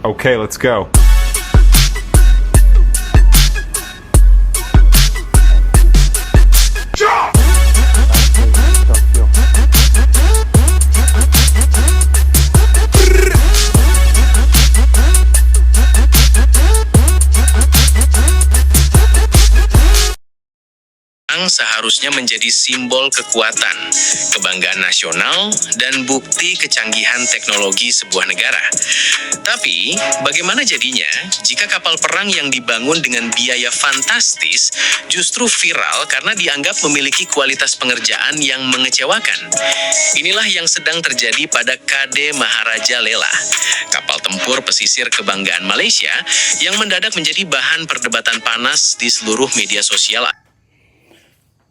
Okay, let's go. Seharusnya menjadi simbol kekuatan, kebanggaan nasional, dan bukti kecanggihan teknologi sebuah negara. Tapi, bagaimana jadinya jika kapal perang yang dibangun dengan biaya fantastis justru viral karena dianggap memiliki kualitas pengerjaan yang mengecewakan? Inilah yang sedang terjadi pada KD Maharaja Lela, kapal tempur pesisir kebanggaan Malaysia yang mendadak menjadi bahan perdebatan panas di seluruh media sosial.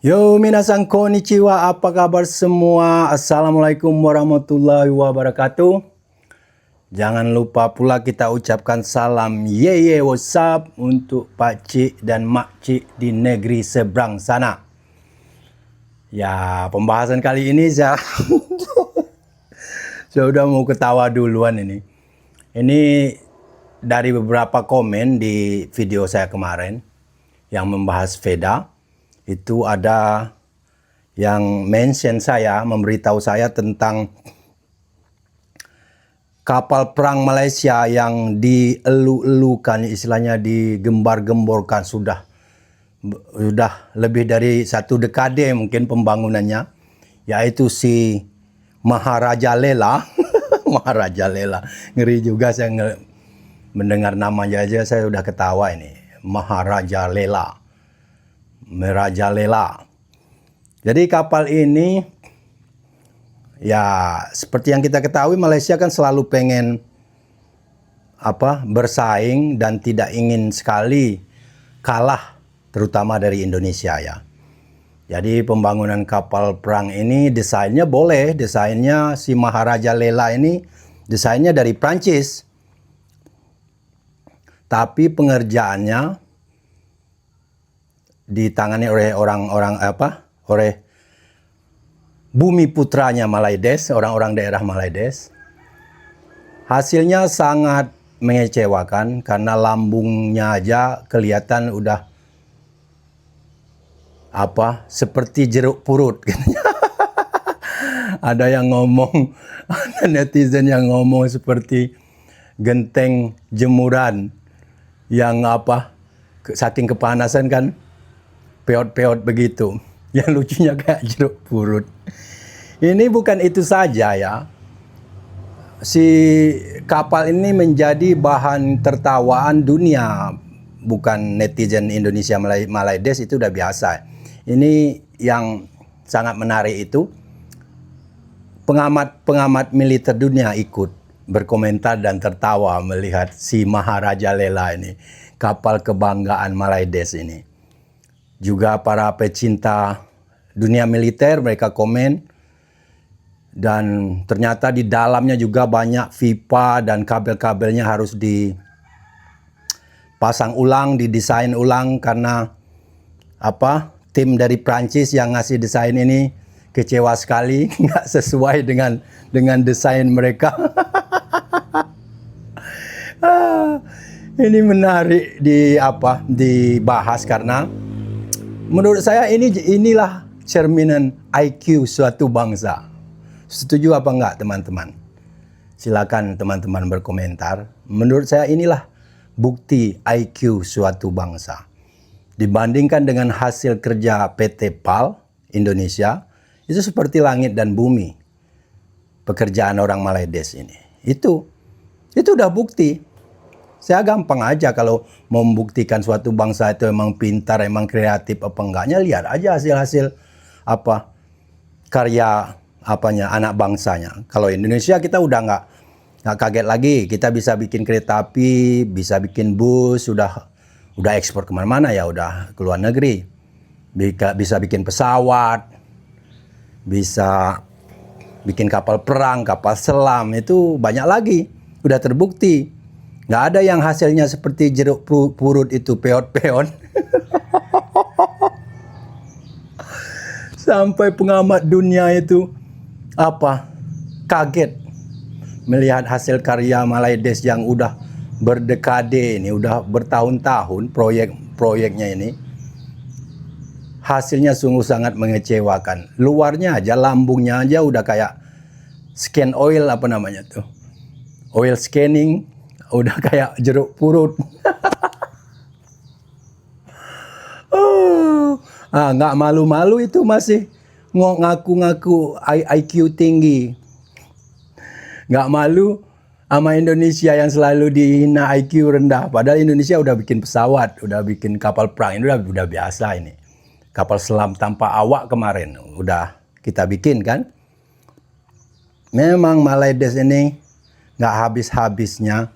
Yo, minasan konnichiwa, apa kabar semua? Assalamualaikum warahmatullahi wabarakatuh. Jangan lupa pula kita ucapkan salam ye what's up untuk Pak Cik dan Mak Cik di negeri seberang sana. Ya, pembahasan kali ini saya udah mau ketawa duluan ini. Ini dari beberapa komen di video saya kemarin yang membahas Veda. Itu ada yang mention saya, memberitahu saya tentang kapal perang Malaysia yang dielu-elukan, istilahnya digembar-gemborkan sudah lebih dari 1 dekade mungkin pembangunannya, yaitu si Maharaja Lela. Maharaja Lela, ngeri juga saya mendengar namanya aja saya udah ketawa ini. Maharaja Lela. Merajalela. Jadi kapal ini ya seperti yang kita ketahui, Malaysia kan selalu pengen bersaing dan tidak ingin sekali kalah, terutama dari Indonesia ya. Jadi pembangunan kapal perang ini desainnya boleh, desainnya si Maharaja Lela ini desainnya dari Prancis. Tapi pengerjaannya ditangani oleh oleh bumi putranya Malaides, orang-orang daerah Malaides. Hasilnya sangat mengecewakan karena lambungnya aja kelihatan udah seperti jeruk purut. Ada yang ngomong, ada netizen yang ngomong seperti genteng jemuran yang saking kepanasan kan peot-peot begitu. Yang lucunya kayak jeruk purut. Ini bukan itu saja ya. Si kapal ini menjadi bahan tertawaan dunia. Bukan netizen Indonesia Malaides, itu udah biasa. Ini yang sangat menarik itu. Pengamat militer dunia ikut berkomentar dan tertawa melihat si Maharaja Lela ini. Kapal kebanggaan Malaides ini. Juga para pecinta dunia militer mereka komen, dan ternyata di dalamnya juga banyak pipa dan kabel-kabelnya harus dipasang ulang, didesain ulang karena tim dari Prancis yang ngasih desain ini kecewa sekali, nggak sesuai dengan desain mereka. Ini menarik dibahas karena menurut saya inilah cerminan IQ suatu bangsa. Setuju apa enggak teman-teman? Silakan teman-teman berkomentar. Menurut saya inilah bukti IQ suatu bangsa. Dibandingkan dengan hasil kerja PT PAL Indonesia, itu seperti langit dan bumi. Pekerjaan orang Malaides ini. Itu udah bukti. Saya gampang aja kalau mau membuktikan suatu bangsa itu emang pintar, emang kreatif apa enggaknya, lihat aja hasil-hasil karya anak bangsanya. Kalau Indonesia kita udah nggak kaget lagi, kita bisa bikin kereta api, bisa bikin bus, udah ekspor kemana-mana ya, udah ke luar negeri, bisa bikin pesawat, bisa bikin kapal perang, kapal selam, itu banyak lagi, udah terbukti. Nggak ada yang hasilnya seperti jeruk purut itu, peot-peot. Sampai pengamat dunia itu kaget melihat hasil karya Malaides yang udah berdekade ini, udah bertahun-tahun proyeknya ini, hasilnya sungguh sangat mengecewakan. Luarnya aja, lambungnya aja udah kayak scan oil, apa namanya tuh, oil scanning, udah kayak jeruk purut. Nggak malu-malu itu masih ngaku-ngaku IQ tinggi. Nggak malu sama Indonesia yang selalu dihina IQ rendah. Padahal Indonesia udah bikin pesawat, udah bikin kapal perang, ini udah biasa ini. Kapal selam tanpa awak kemarin udah kita bikin kan. Memang Malaides ini nggak habis-habisnya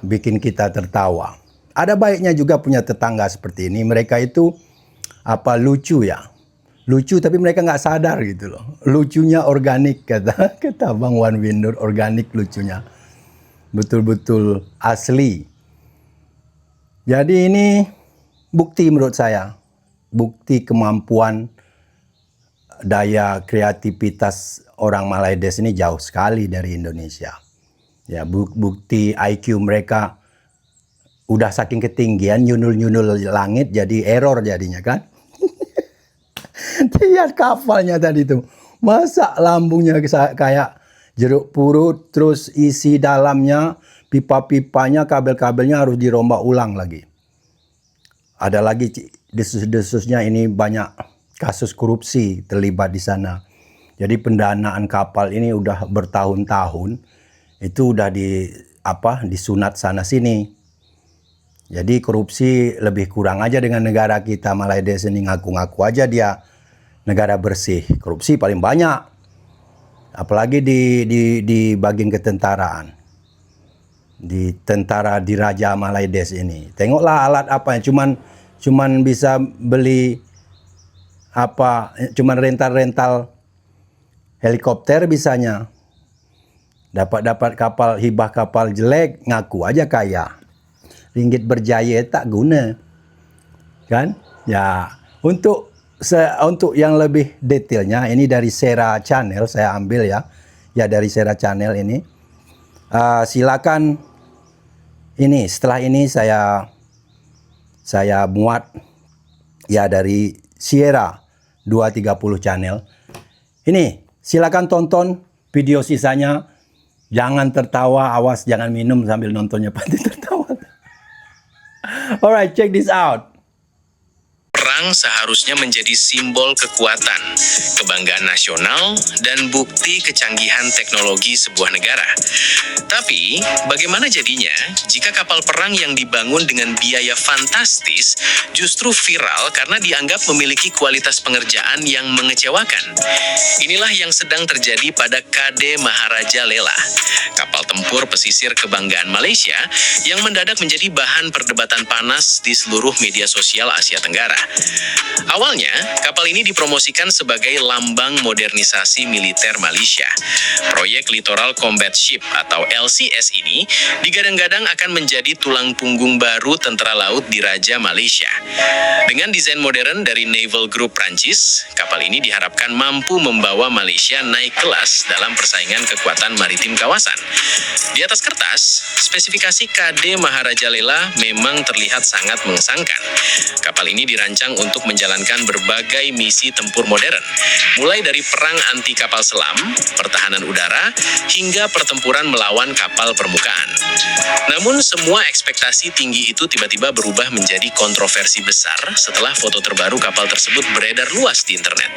bikin kita tertawa. Ada baiknya juga punya tetangga seperti ini. Mereka itu lucu ya. Lucu tapi mereka nggak sadar gitu loh. Lucunya organik kata Bang Wan Windur, organik lucunya. Betul-betul asli. Jadi ini bukti menurut saya. Bukti kemampuan daya kreativitas orang Malaides ini jauh sekali dari Indonesia. Ya, bukti IQ mereka udah saking ketinggian, nyundul-nyundul langit jadi error jadinya kan. Lihat kapalnya tadi tuh. Masa lambungnya kayak jeruk purut, terus isi dalamnya, pipa-pipanya, kabel-kabelnya harus dirombak ulang lagi. Ada lagi desus-desusnya, ini banyak kasus korupsi terlibat di sana. Jadi pendanaan kapal ini udah bertahun-tahun, itu udah disunat sana sini. Jadi korupsi lebih kurang aja dengan negara kita. Malaides ini ngaku-ngaku aja dia negara bersih. Korupsi paling banyak. Apalagi di bagian ketentaraan. Di tentara Diraja Malaides ini. Tengoklah alat apa yang cuman bisa beli cuman rental helikopter bisanya. Dapat kapal, hibah kapal jelek, ngaku aja kaya. Ringgit berjaya tak guna. Kan? Ya, untuk yang lebih detailnya, ini dari Sera Channel saya ambil ya. Ya, dari Sera Channel ini. Silakan ini, setelah ini saya muat ya dari Sierra 230 Channel. Ini, silakan tonton video sisanya. Jangan tertawa, awas jangan minum sambil nontonnya, pasti tertawa. Alright, check this out. Perang seharusnya menjadi simbol kekuatan, kebanggaan nasional, dan bukti kecanggihan teknologi sebuah negara. Tapi, bagaimana jadinya jika kapal perang yang dibangun dengan biaya fantastis justru viral karena dianggap memiliki kualitas pengerjaan yang mengecewakan? Inilah yang sedang terjadi pada KD Maharaja Lela, kapal tempur pesisir kebanggaan Malaysia yang mendadak menjadi bahan perdebatan panas di seluruh media sosial Asia Tenggara. Awalnya, kapal ini dipromosikan sebagai lambang modernisasi militer Malaysia. Proyek Littoral Combat Ship atau LCS ini digadang-gadang akan menjadi tulang punggung baru tentara laut di Raja Malaysia. Dengan desain modern dari Naval Group Prancis, kapal ini diharapkan mampu membawa Malaysia naik kelas dalam persaingan kekuatan maritim kawasan. Di atas kertas, spesifikasi KD Maharaja Lela memang terlihat sangat mengesankan. Kapal ini dirancang untuk menjalankan berbagai misi tempur modern, mulai dari perang anti kapal selam, pertahanan udara, hingga pertempuran melawan kapal permukaan. Namun semua ekspektasi tinggi itu tiba-tiba berubah menjadi kontroversi besar setelah foto terbaru kapal tersebut beredar luas di internet.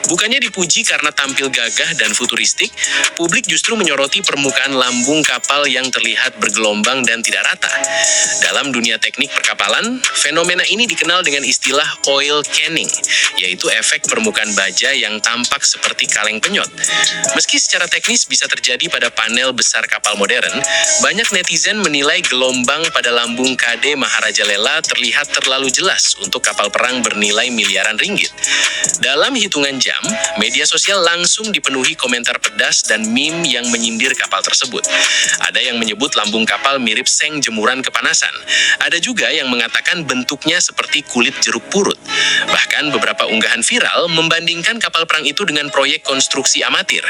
Bukannya dipuji karena tampil gagah dan futuristik, publik justru menyoroti permukaan lambung kapal yang terlihat bergelombang dan tidak rata. Dalam dunia teknik perkapalan, fenomena ini dikenal dengan istilah oil canning, yaitu efek permukaan baja yang tampak seperti kaleng penyot. Meski secara teknis bisa terjadi pada panel besar kapal modern, banyak netizen menilai gelombang pada lambung KD Maharaja Lela terlihat terlalu jelas untuk kapal perang bernilai miliaran ringgit. Dalam hitungan jam, media sosial langsung dipenuhi komentar pedas dan meme yang menyindir kapal tersebut. Ada yang menyebut lambung kapal mirip seng jemuran kepanasan. Ada juga yang mengatakan bentuknya seperti kulit jeruk purut. surut. Bahkan beberapa unggahan viral membandingkan kapal perang itu dengan proyek konstruksi amatir.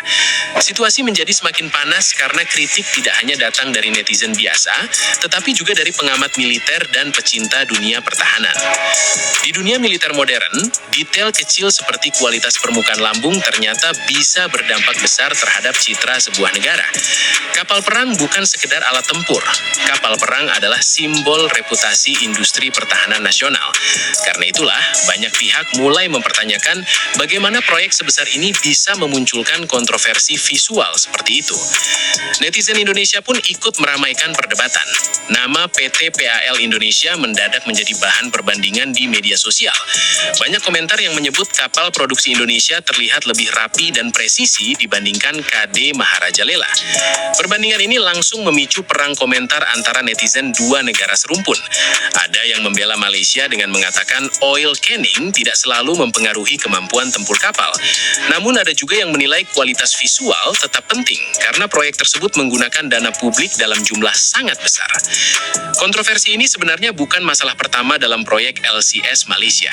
Situasi menjadi semakin panas karena kritik tidak hanya datang dari netizen biasa, tetapi juga dari pengamat militer dan pecinta dunia pertahanan. Di dunia militer modern, detail kecil seperti kualitas permukaan lambung ternyata bisa berdampak besar terhadap citra sebuah negara. Kapal perang bukan sekedar alat tempur. Kapal perang adalah simbol reputasi industri pertahanan nasional. Karena itulah, banyak pihak mulai mempertanyakan bagaimana proyek sebesar ini bisa memunculkan kontroversi visual seperti itu. Netizen Indonesia pun ikut meramaikan perdebatan. Nama PT PAL Indonesia mendadak menjadi bahan perbandingan di media sosial. Banyak komentar yang menyebut kapal produksi Indonesia terlihat lebih rapi dan presisi dibandingkan KD Maharajalela. Perbandingan ini langsung memicu perang komentar antara netizen dua negara serumpun. Ada yang membela Malaysia dengan mengatakan oil canning tidak selalu mempengaruhi kemampuan tempur kapal. Namun ada juga yang menilai kualitas visual tetap penting karena proyek tersebut menggunakan dana publik dalam jumlah sangat besar. Kontroversi ini sebenarnya bukan masalah pertama dalam proyek LCS Malaysia.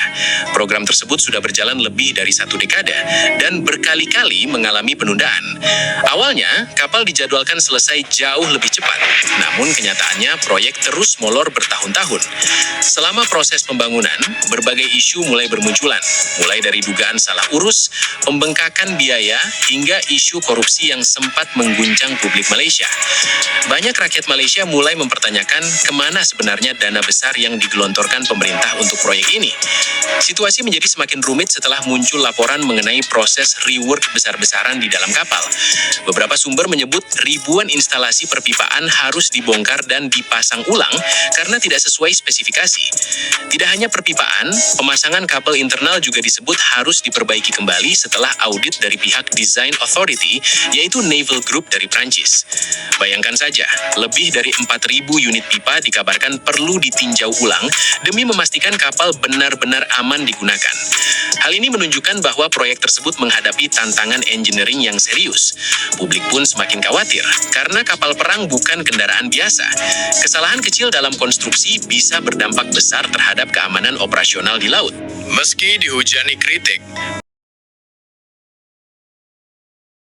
Program tersebut sudah berjalan lebih dari 1 dekade dan berkali-kali mengalami penundaan. Awalnya, kapal dijadwalkan selesai jauh lebih cepat. Namun kenyataannya proyek terus molor bertahun-tahun. Selama proses pembangunan, berbagai isu mulai bermunculan, mulai dari dugaan salah urus, pembengkakan biaya, hingga isu korupsi yang sempat mengguncang publik Malaysia. Banyak rakyat Malaysia mulai mempertanyakan kemana sebenarnya dana besar yang digelontorkan pemerintah untuk proyek ini. Situasi menjadi semakin rumit setelah muncul laporan mengenai proses rework besar-besaran di dalam kapal. Beberapa sumber menyebut ribuan instalasi perpipaan harus dibongkar dan dipasang ulang karena tidak sesuai spesifikasi. Tidak hanya perpipaan, pemasangan kabel internal juga disebut harus diperbaiki kembali setelah audit dari pihak Design Authority, yaitu Naval Group dari Prancis. Bayangkan saja, lebih dari 4.000 unit pipa dikabarkan perlu ditinjau ulang demi memastikan kapal benar-benar aman digunakan. Hal ini menunjukkan bahwa proyek tersebut menghadapi tantangan engineering yang serius. Publik pun semakin khawatir karena kapal perang bukan kendaraan biasa. Kesalahan kecil dalam konstruksi bisa berdampak besar terhadap keamanan operasional di laut. Meski dihujani kritik,